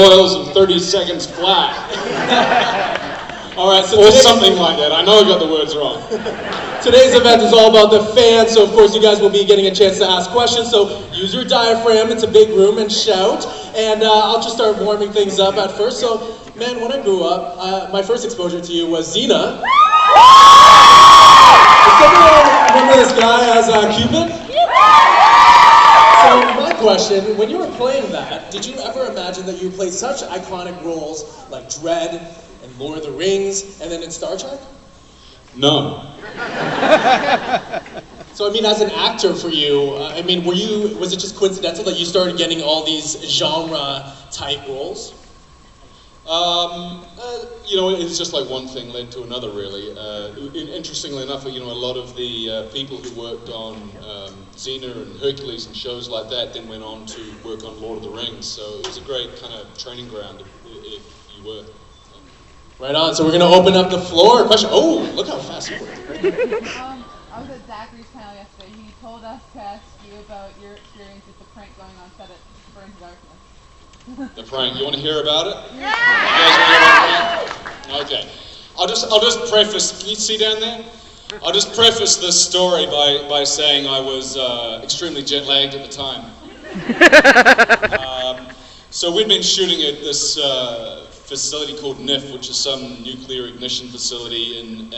boils in 30 seconds flat. All right, so or something like that. I know I got the words wrong. Today's event is all about the fans, so of course you guys will be getting a chance to ask questions, so use your diaphragm, it's a big room, and shout. And I'll just start warming things up at first. So, man, when I grew up, my first exposure to you was Xena. Does everyone remember this guy as Cupid? So my question, when you were playing that, did you ever imagine that you would play such iconic roles like Dredd and Lord of the Rings, and then in Star Trek? No. So I mean, as an actor for you, was it just coincidental that you started getting all these genre-type roles? It's just like one thing led to another, really. Interestingly enough, a lot of the people who worked on Xena and Hercules and shows like that then went on to work on Lord of the Rings. So it was a great kind of training ground, if you were. Right on. So we're going to open up the floor. Question. Oh, look how fast you worked. I was at Zachary's panel yesterday. He told us to ask you about your experience with the prank going on set at Burns Darkness. The prank. You want to hear about it? Yeah! You guys want to hear about the prank? Okay. I'll just preface. Can you see down there? I'll just preface this story by saying I was extremely jet lagged at the time. So we'd been shooting at this facility called NIF, which is some nuclear ignition facility in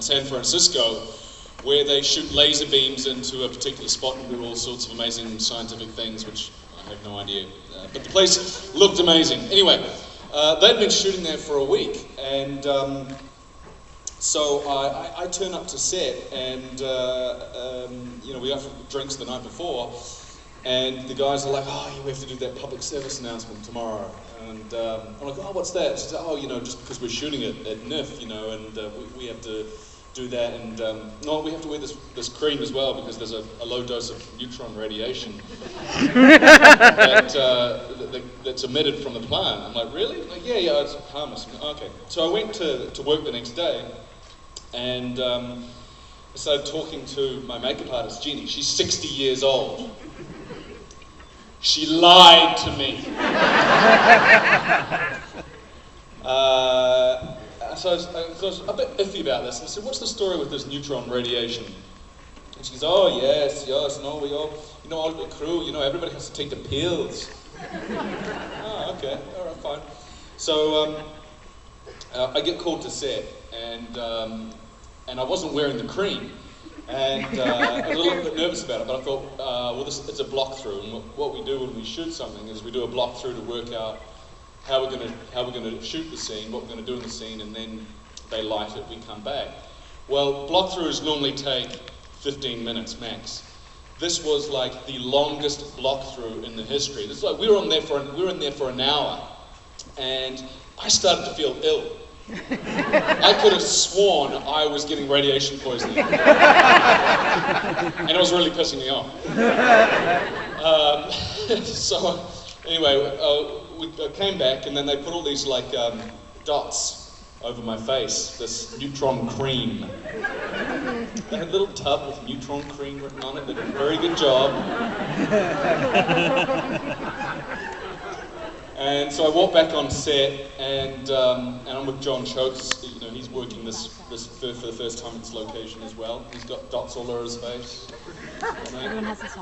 San Francisco, where they shoot laser beams into a particular spot and do all sorts of amazing scientific things, which I have no idea. But the place looked amazing. Anyway, they'd been shooting there for a week, and so I turn up to set, and we offered drinks the night before, and the guys are like, "Oh, we have to do that public service announcement tomorrow." And I'm like, "Oh, what's that?" She said, "Oh, just because we're shooting it at NIF, and we have to do that, and no, we have to wear this cream as well because there's a low dose of neutron radiation that's emitted from the plant." I'm like, "Really?" Like, yeah, it's harmless. Okay. So I went to work the next day, and I started talking to my makeup artist, Jeannie. She's 60 years old. She lied to me. So I was a bit iffy about this. I said, "What's the story with this neutron radiation?" And she goes, "Oh, yes, no, we all, all the crew, everybody has to take the pills." Oh, okay, all right, fine. So I get called to set, and I wasn't wearing the cream. And I was a little bit nervous about it, but I thought, it's a block through, and what we do when we shoot something is we do a block through to work out how we're going to shoot the scene, what we're going to do in the scene, and then they light it, we come back. Well, block throughs normally take 15 minutes max. This was like the longest block through in the history. This is like we were in there for an hour, and I started to feel ill. I could have sworn I was getting radiation poisoning. And it was really pissing me off. So anyway, we came back, and then they put all these dots over my face, this neutron cream. They had a little tub with neutron cream written on it. They did a very good job. And so I walked back on set, and I'm with John Chokes. He's working this for the first time at this location as well. He's got dots all over his face. Everyone has this